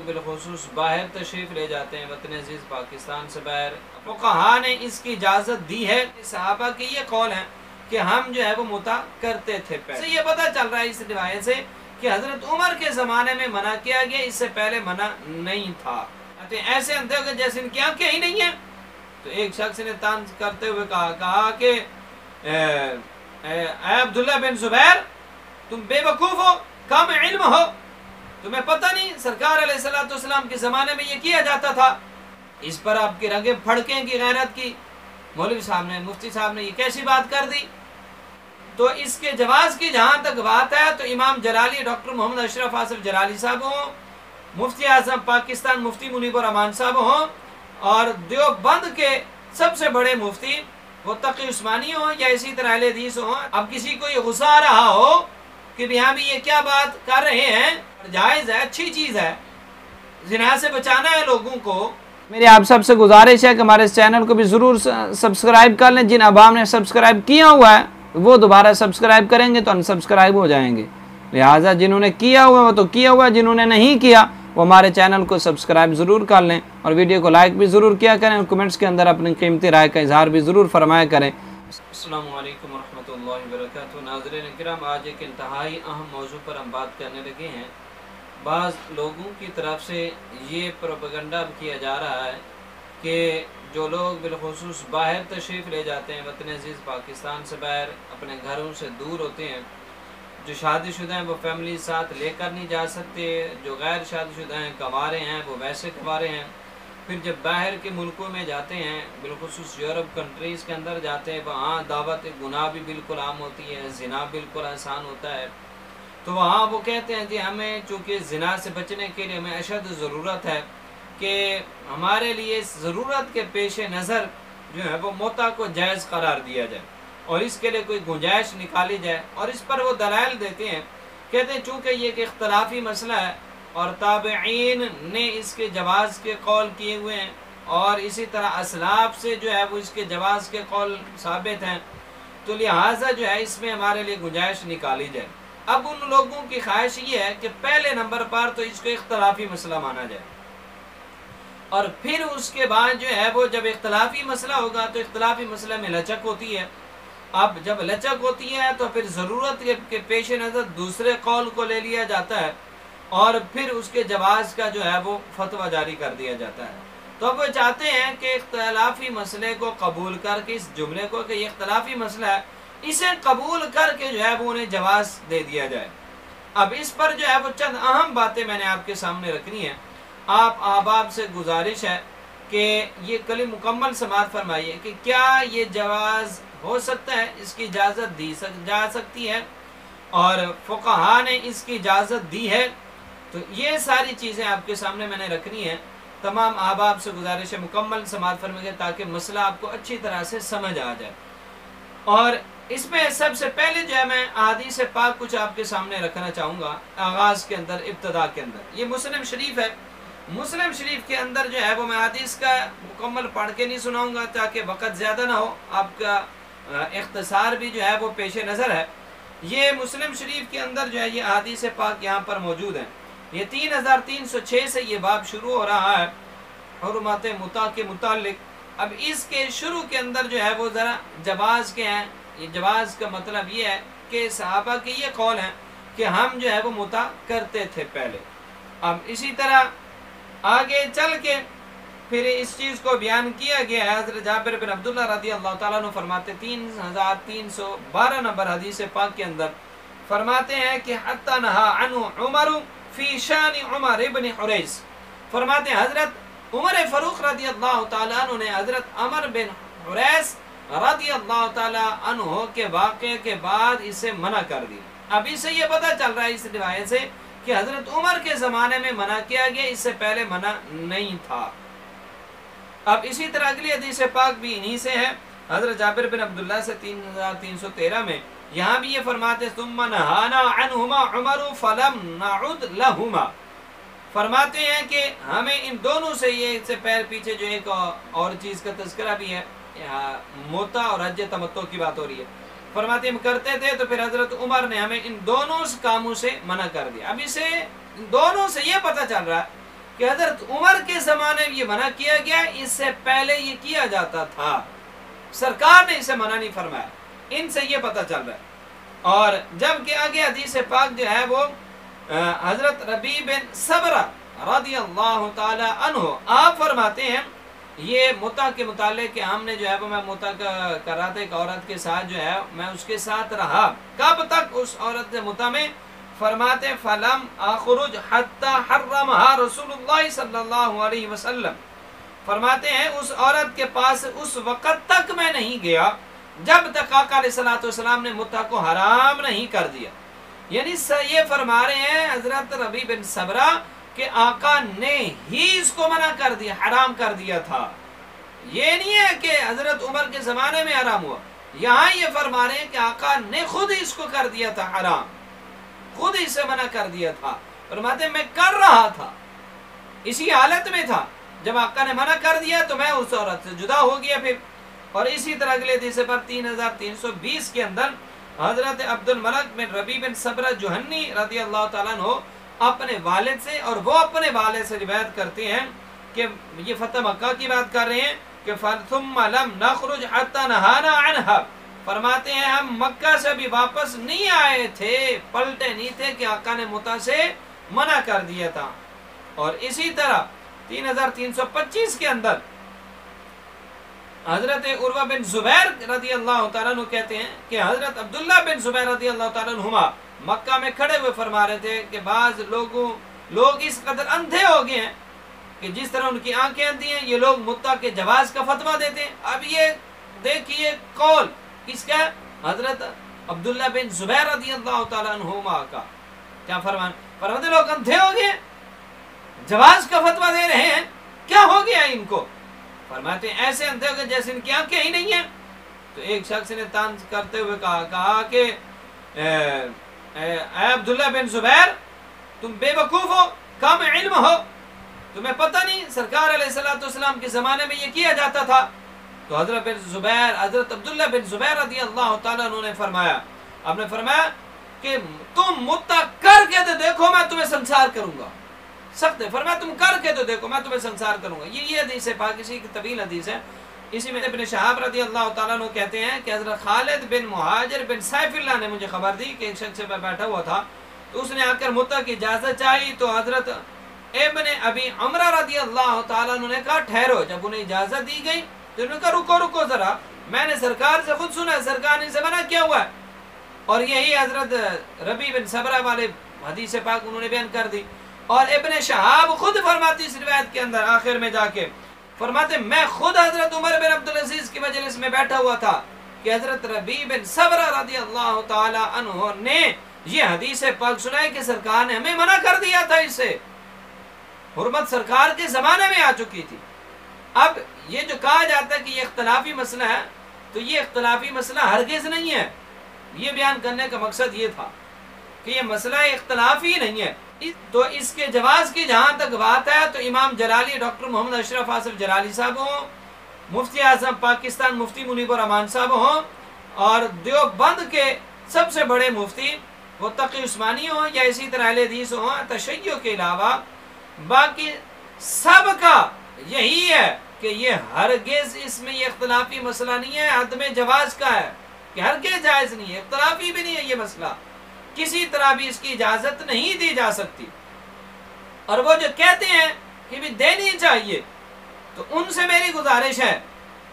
بالخصوص باہر تشریف لے جاتے ہیں وطن عزیز پاکستان سے باہر، فقہا نے اس کی اجازت دی ہے۔ صحابہ کے یہ قول ہے کہ ہم جو ہے وہ متع کرتے تھے پہلے۔ یہ پتہ چل رہا ہے اس روایت سے کہ حضرت عمر کے زمانے میں منع کیا گیا، اس سے پہلے منع نہیں تھا۔ ایسے اندھے ہو کہ جیسے ان کی آنکھیں ہی نہیں ہیں۔ تو ایک شخص نے طنز کرتے ہوئے کہا کہ اے عبداللہ بن زبیر، تم بے وقوف ہو، کم علم ہو، تمہیں پتہ نہیں سرکار علیہ السلام کے زمانے میں یہ کیا جاتا تھا۔ اس پر آپ کی رگیں پھڑکیں کی غیرت کی مولوی صاحب نے، مفتی صاحب نے یہ کیسی بات کر دی؟ تو اس کے جواز کی جہاں تک بات ہے تو امام جلالی ڈاکٹر محمد اشرف آصف جلالی صاحب ہوں، مفتی اعظم پاکستان مفتی منیب الرحمان صاحب ہوں، اور دیوبند کے سب سے بڑے مفتی وہ تقی عثمانی ہوں یا اسی طرح اہل حدیث ہوں، اب کسی کو یہ غصہ آ رہا ہو کہ یہاں بھی یہ کیا بات کر رہے ہیں، جائز ہے، اچھی چیز ہے، زنا سے بچانا ہے لوگوں کو۔ میری آپ سب سے گزارش ہے کہ ہمارے اس چینل کو بھی ضرور سبسکرائب کر لیں۔ جن عوام نے سبسکرائب کیا ہوا ہے وہ دوبارہ سبسکرائب کریں گے تو انسبسکرائب ہو جائیں گے، لہٰذا جنہوں نے کیا ہوا وہ تو کیا ہوا، جنہوں نے نہیں کیا وہ ہمارے چینل کو سبسکرائب ضرور کر لیں، اور ویڈیو کو لائک بھی ضرور کیا کریں، اور کمنٹس کے اندر اپنی قیمتی رائے کا اظہار بھی ضرور فرمایا کریں۔ السلام علیکم ورحمۃ اللہ وبرکاتہ۔ ناظرین کرام، آج ایک انتہائی اہم موضوع پر ہم بات کرنے لگے ہیں۔ بعض لوگوں کی طرف سے یہ پروپیگنڈا کیا جا رہا ہے کہ جو لوگ بالخصوص باہر تشریف لے جاتے ہیں وطن عزیز پاکستان سے باہر، اپنے گھروں سے دور ہوتے ہیں، جو شادی شدہ ہیں وہ فیملی ساتھ لے کر نہیں جا سکتے، جو غیر شادی شدہ ہیں کنوارے ہیں وہ ویسے کنوارے ہیں، پھر جب باہر کے ملکوں میں جاتے ہیں بالخصوص یورپ کنٹریز کے اندر جاتے ہیں، وہاں دعوت گناہ بھی بالکل عام ہوتی ہے، زنا بالکل آسان ہوتا ہے، تو وہاں وہ کہتے ہیں جی ہمیں چونکہ زنا سے بچنے کے لیے ہمیں اشد ضرورت ہے کہ ہمارے لیے ضرورت کے پیش نظر جو ہے وہ متع کو جائز قرار دیا جائے اور اس کے لیے کوئی گنجائش نکالی جائے، اور اس پر وہ دلائل دیتے ہیں، کہتے ہیں چونکہ یہ ایک اختلافی مسئلہ ہے اور تابعین نے اس کے جواز کے قول کیے ہوئے ہیں، اور اسی طرح اسلاف سے جو ہے وہ اس کے جواز کے قول ثابت ہیں، تو لہٰذا جو ہے اس میں ہمارے لیے گنجائش نکالی جائے۔ اب ان لوگوں کی خواہش یہ ہے کہ پہلے نمبر پر تو اس کو اختلافی مسئلہ مانا جائے، اور پھر اس کے بعد جو ہے وہ جب اختلافی مسئلہ ہوگا تو اختلافی مسئلہ میں لچک ہوتی ہے، اب جب لچک ہوتی ہے تو پھر ضرورت کے پیش نظر دوسرے قول کو لے لیا جاتا ہے، اور پھر اس کے جواز کا جو ہے وہ فتویٰ جاری کر دیا جاتا ہے۔ تو اب وہ چاہتے ہیں کہ اختلافی مسئلے کو قبول کر کے، اس جملے کو کہ یہ اختلافی مسئلہ ہے، اسے قبول کر کے جو ہے وہ انہیں جواز دے دیا جائے۔ اب اس پر جو ہے وہ چند اہم باتیں میں نے آپ کے سامنے رکھنی ہیں۔ آپ احباب سے گزارش ہے کہ یہ کلیم مکمل سماعت فرمائیے کہ کیا یہ جواز ہو سکتا ہے، اس کی اجازت دی جا سکتی ہے، اور فقہا نے اس کی اجازت دی ہے۔ تو یہ ساری چیزیں آپ کے سامنے میں نے رکھنی ہیں۔ تمام احباب سے گزارش ہے مکمل سماعت فرمائیے تاکہ مسئلہ آپ کو اچھی طرح سے سمجھ آ جائے۔ اور اس میں سب سے پہلے جو ہے میں احادیث پاک کچھ آپ کے سامنے رکھنا چاہوں گا آغاز کے اندر، ابتدا کے اندر۔ یہ مسلم شریف ہے، مسلم شریف کے اندر جو ہے وہ میں حدیث کا مکمل پڑھ کے نہیں سناؤں گا تاکہ وقت زیادہ نہ ہو، آپ کا اختصار بھی جو ہے وہ پیش نظر ہے۔ یہ مسلم شریف کے اندر جو ہے یہ احادیث پاک یہاں پر موجود ہیں۔ یہ 3306 سے یہ باب شروع ہو رہا ہے حرمات متع کے متعلق۔ اب اس کے شروع کے اندر جو ہے وہ ذرا جواز کے ہیں، یہ جواز کا مطلب یہ ہے کہ صحابہ کے یہ قول ہیں کہ ہم جو ہے وہ متع کرتے تھے پہلے۔ اب اسی طرح آگے چل کے پھر اس چیز کو بیان کیا گیا ہے۔ حضرت جابر بن عبداللہ رضی اللہ تعالیٰ عنہ فرماتے 3312 نمبر حدیث پاک کے اندر فرماتے ہیں کہ حتی نہا عنہ عمر فی شان عمر ابن حریث، فرماتے ہیں حضرت عمر فاروق رضی اللہ تعالیٰ عنہ نے حضرت عمر بن حریث رضی اللہ تعالیٰ عنہ کے واقعے کے بعد اسے منع کر دی۔ اب اس سے یہ پتہ چل رہا ہے اس روایت سے کہ حضرت عمر کے زمانے میں منع کیا گیا، اس سے پہلے منع نہیں تھا۔ اب اسی طرح اگلی حدیث پاک بھی انہی سے ہے، حضرت جابر بن عبداللہ سے 3313 میں یہاں بھی یہ فرماتے ثم نہانا عنہما عمر فلم نعد لہما، فرماتے ہیں کہ ہمیں ان دونوں سے، یہ سے پیر پیچھے جو ایک اور چیز کا تذکرہ بھی ہے، متع اور حج تمتع کی بات ہو رہی ہے، فرماتے ہم کرتے تھے تو پھر حضرت عمر نے ہمیں ان دونوں کاموں سے منع کر دیا۔ اب اسے ان دونوں سے یہ پتہ چل رہا ہے کہ حضرت عمر کے زمانے میں یہ منع کیا گیا، اس سے پہلے یہ کیا جاتا تھا، سرکار نے اسے منع نہیں فرمایا، ان سے یہ پتہ چل رہا ہے۔ اور جب کہ آگے حدیث پاک جو ہے وہ حضرت ربیع بن صبرہ رضی اللہ تعالی عنہ آپ فرماتے ہیں، یہ متع کے متعلق کہ ہم نے جو ہے وہ میں متع کر رہا تھا ایک عورت کے ساتھ، جو ہے میں اس کے ساتھ رہا، کب تک اس عورت سے متع میں؟ فرماتے فلم اخرج حتی حرمها رسول اللہ صلی اللہ علیہ وسلم، فرماتے ہیں اس عورت کے پاس اس وقت تک میں نہیں گیا جب تک آقا علیہ الصلوۃ والسلام نے متع کو حرام نہیں کر دیا۔ یعنی یہ فرما رہے ہیں حضرت ربیع بن صبرہ کہ آقا نے ہی اس کو منع کر دیا، حرام کر دیا تھا، یہ نہیں ہے کہ حضرت عمر کے زمانے میں حرام ہوا، یہاں یہ فرما رہے ہیں کہ آقا نے خود اس کو کر دیا تھا حرام، خود اسے منع کر دیا تھا۔ فرماتے ہیں میں کر رہا تھا، اسی حالت میں تھا، جب آقا نے منع کر دیا تو میں اس عورت سے جدا ہو گیا پھر۔ اور اسی طرح اگلے حدیث پر 3320 کے اندر حضرت عبد الملک بن ربیع بن صبرہ جوہنی رضی اللہ تعالیٰ عنہ اپنے والد سے، اور وہ اپنے والد سے روایت کرتے ہیں کہ یہ فتح مکہ کی بات کر رہے ہیں کہ ثم لم نخرج حتى نهانا عنها، فرماتے ہیں ہم مکہ سے بھی واپس نہیں آئے تھے، پلٹے نہیں تھے کہ آقا نے متع سے منع کر دیا تھا۔ اور اسی طرح 3325 کے اندر حضرت عروہ بن زبیر رضی اللہ تعالیٰ عنہ کہتے ہیں کہ حضرت عبداللہ بن زبیر رضی اللہ تعالیٰ عنہما مکہ میں کھڑے ہوئے فرما رہے تھے کہ بعض لوگ اس قدر اندھے ہو گئے ہیں کہ جس طرح ان کی آنکھیں اندھی ہیں، یہ لوگ متع کے جواز کا فتویٰ دیتے ہیں۔ اب یہ دیکھیے قول کس کا؟ حضرت عبداللہ بن زبیر رضی اللہ تعالیٰ عنہما کا کیا فرماتے لوگ اندھے ہو گئے، جواز کا فتویٰ دے رہے ہیں، کیا ہو گیا ان کو؟ فرماتے ہیں ایسے اندھے ہو گئے جیسے ان کی آنکھیں ہی نہیں ہیں۔ تو ایک شخص نے طنز کرتے ہوئے کہا کہ اے عبداللہ بن زبیر تم بے وقوف ہو، کم علم ہو، تمہیں پتہ نہیں سرکار علیہ الصلوۃ والسلام کے زمانے میں یہ کیا جاتا تھا؟ تو حضرت عبداللہ بن زبیر رضی اللہ تعالیٰ عنہ نے فرمایا، آپ نے فرمایا کہ تم متع کر کے تو دیکھو میں تمہیں سنسار کروں گا، سخت ہے، فرمایا تم کر کے تو دیکھو میں تمہیں سنسار کروں گا۔ یہ حدیث ہے پاک، اسی کی طویل حدیث ہے۔ اسی میں ابن شہاب رضی اللہ تعالیٰ عنہ کہتے ہیں کہ حضرت خالد بن مہاجر بن سیف اللہ نے مجھے خبر دی کہ ایک شخص سے میں بیٹھا ہوا تھا، تو اس نے آ کر متع کی اجازت چاہی، تو حضرت ابن ابی عمرہ رضی اللہ تعالیٰ عنہ نے کہا ٹھہرو، جب انہیں اجازت دی گئی تو انہوں نے کہا رکو ذرا، میں نے سرکار سے خود سنا ہے، سرکار نے اسے منع کیا ہوا ہے۔ اور یہی حضرت ربیع بن صبرہ والے حدیث پاک انہوں نے بیان کر دی۔ اور ابن شہاب خود فرماتی اس روایت کے اندر آخر میں جا کے فرماتے میں خود حضرت عمر بن عبدالعزیز کی مجلس میں بیٹھا ہوا تھا کہ حضرت ربیع بن صبرہ رضی اللہ تعالی عنہ نے یہ حدیث پاک سنائی کہ سرکار نے ہمیں منع کر دیا تھا، اس سے حرمت سرکار کے زمانے میں آ چکی تھی۔ اب یہ جو کہا جاتا ہے کہ یہ اختلافی مسئلہ ہے، تو یہ اختلافی مسئلہ ہرگز نہیں ہے، یہ بیان کرنے کا مقصد یہ تھا کہ یہ مسئلہ اختلافی نہیں ہے۔ تو اس کے جواز کی جہاں تک بات ہے تو امام جلالی ڈاکٹر محمد اشرف آصف جلالی صاحب ہوں، مفتی اعظم پاکستان مفتی منیب الرحمان صاحب ہوں، اور دیوبند کے سب سے بڑے مفتی وہ تقی عثمانی ہوں یا اسی طرح اہل حدیث ہوں، تشیع کے علاوہ باقی سب کا یہی ہے کہ یہ ہرگز اس میں یہ اختلافی مسئلہ نہیں ہے، عدم جواز کا ہے کہ ہرگز جائز نہیں ہے، اختلافی بھی نہیں ہے یہ مسئلہ، کسی طرح بھی اس کی اجازت نہیں دی جا سکتی۔ اور وہ جو کہتے ہیں کہ بھی دینی چاہیے، تو ان سے میری گزارش ہے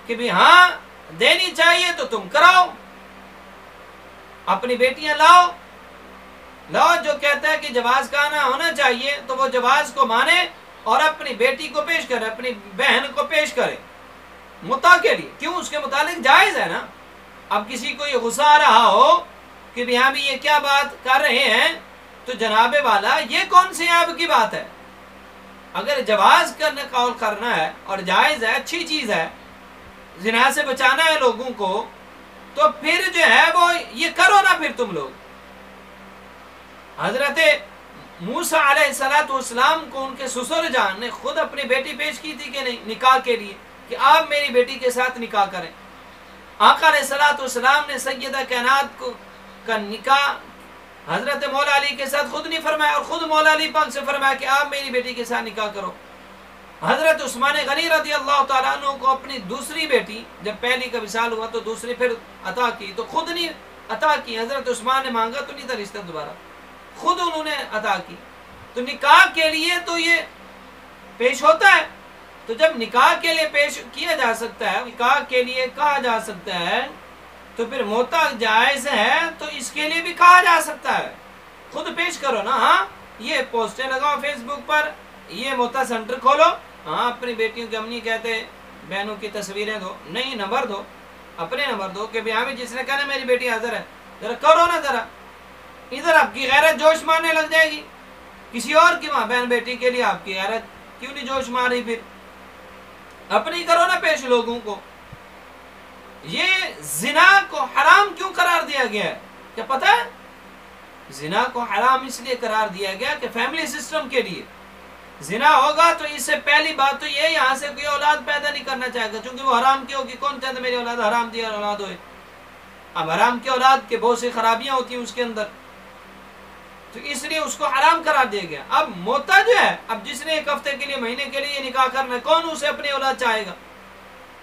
کہ بھی ہاں دینی چاہیے تو تم کراؤ، اپنی بیٹیاں لاؤ جو کہتا ہے کہ جواز کا نہ ہونا چاہیے تو وہ جواز کو مانے اور اپنی بیٹی کو پیش کرے، اپنی بہن کو پیش کرے متع کے لیے، کیوں اس کے متعلق جائز ہے نا۔ اب کسی کو یہ غصہ آ رہا ہو کہ بھی ہاں بھی یہ کیا بات کر رہے ہیں، تو جناب والا یہ کون سی آپ کی بات ہے؟ اگر جواز کرنے قول کرنا ہے اور جائز ہے، اچھی چیز ہے، زنا سے بچانا ہے لوگوں کو، تو پھر جو ہے وہ یہ کرو نا پھر تم لوگ۔ حضرت موسیٰ علیہ السلام کو ان کے سسر جان نے خود اپنی بیٹی پیش کی تھی کہ نہیں نکاح کے لیے کہ آپ میری بیٹی کے ساتھ نکاح کریں۔ آقا علیہ السلام نے سیدہ کائنات کا نکاح حضرت مولا علی کے ساتھ خود نہیں فرمایا، اور خود مولا علی پاک سے فرمایا کہ آپ میری بیٹی کے ساتھ نکاح کرو۔ حضرت عثمان غنی رضی اللہ تعالیٰ عنہ کو اپنی دوسری بیٹی، جب پہلی کا وصال ہوا تو دوسری پھر عطا کی، تو خود نہیں عطا کی، حضرت عثمان نے مانگا تو نہیں تھا رشتہ دوبارہ، خود انہوں نے عطا کی۔ تو نکاح کے لیے تو یہ پیش ہوتا ہے، تو جب نکاح کے لیے پیش کیا جا سکتا ہے، نکاح کے لیے کہا جا سکتا ہے، تو پھر موتا جائز ہے تو اس کے لیے بھی کہا جا سکتا ہے، خود پیش کرو نا۔ ہاں یہ پوسٹیں لگاؤ فیس بک پر، یہ موتا سینٹر کھولو، ہاں اپنی بیٹیوں کے امی کہتے بہنوں کی تصویریں دو، نہیں نمبر دو، اپنے نمبر دو کہ ہاں جس نے کہنا میری بیٹی حاضر ہے، ذرا کرو نا، ذرا ادھر آپ کی غیرت جوش مارنے لگ جائے گی، کسی اور کی ماں بہن بیٹی کے لیے آپ کی غیرت کیوں نہیں جوش مار رہی؟ پھر اپنی کرو نا پیش لوگوں کو۔ یہ زنا کو حرام کیوں قرار دیا گیا ہے؟ کیا پتہ ہے؟ زنا کو حرام اس لیے قرار دیا گیا کہ فیملی سسٹم کے لیے زنا ہوگا تو اس سے پہلی بات تو یہ یہاں سے کوئی اولاد پیدا نہیں کرنا چاہے گا، چونکہ وہ حرام کی ہوگی، کون چاہتا میری اولاد حرام دی اولاد ہوئے؟ اب حرام کی اولاد کے بہت سی خرابیاں ہوتی ہیں اس کے اندر، تو اس لیے اس کو حرام قرار دیا گیا۔ اب موتا جو ہے، اب جس نے ایک ہفتے کے لیے مہینے کے لیے نکاح کرنا ہے، کون اسے اپنی اولاد چاہے گا؟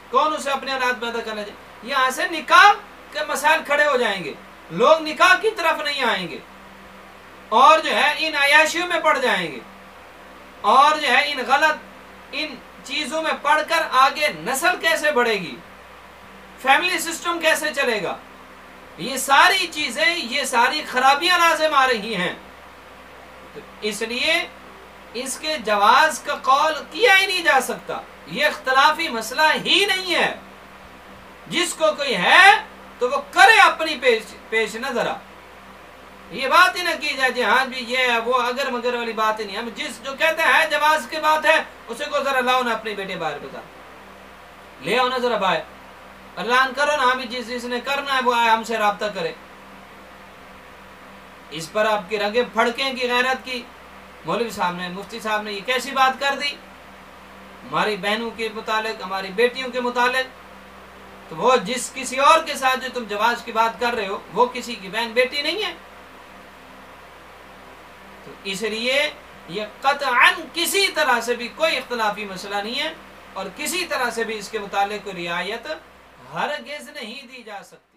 کون اسے اپنی اولاد پیدا کرنا چاہے؟ یہاں سے نکاح کے مسائل کھڑے ہو جائیں گے، لوگ نکاح کی طرف نہیں آئیں گے، اور جو ہے ان عیاشیوں میں پڑ جائیں گے، اور جو ہے ان غلط ان چیزوں میں پڑھ کر آگے نسل کیسے بڑھے گی، فیملی سسٹم کیسے چلے گا، یہ ساری چیزیں، یہ ساری خرابیاں لازم آ رہی ہیں۔ تو اس لیے اس کے جواز کا قول کیا ہی نہیں جا سکتا، یہ اختلافی مسئلہ ہی نہیں ہے۔ جس کو کوئی ہے تو وہ کرے اپنی پیش نظر، یہ بات ہی نہ کی جائے جی ہاں بھی یہ ہے وہ اگر مگر والی بات ہی نہیں۔ ہم جس جو کہتے ہیں جواز کی بات ہے اسے کو ذرا لاؤ نا اپنی بیٹے باہر بتا، لے آؤ نا ذرا باہر، اعلان کرو نا، ہمیں جس نے کرنا ہے وہ آئے ہم سے رابطہ کرے۔ اس پر آپ کی رگیں پھڑکیں کی غیرت کی، مولوی صاحب نے، مفتی صاحب نے یہ کیسی بات کر دی ہماری بہنوں کے متعلق، ہماری بیٹیوں کے متعلق؟ تو وہ جس کسی اور کے ساتھ جو تم جواز کی بات کر رہے ہو وہ کسی کی بہن بیٹی نہیں ہے۔ تو اس لیے یہ قطعاً کسی طرح سے بھی کوئی اختلافی مسئلہ نہیں ہے، اور کسی طرح سے بھی اس کے متعلق کوئی رعایت ہرگز نہیں دی جا سکتی۔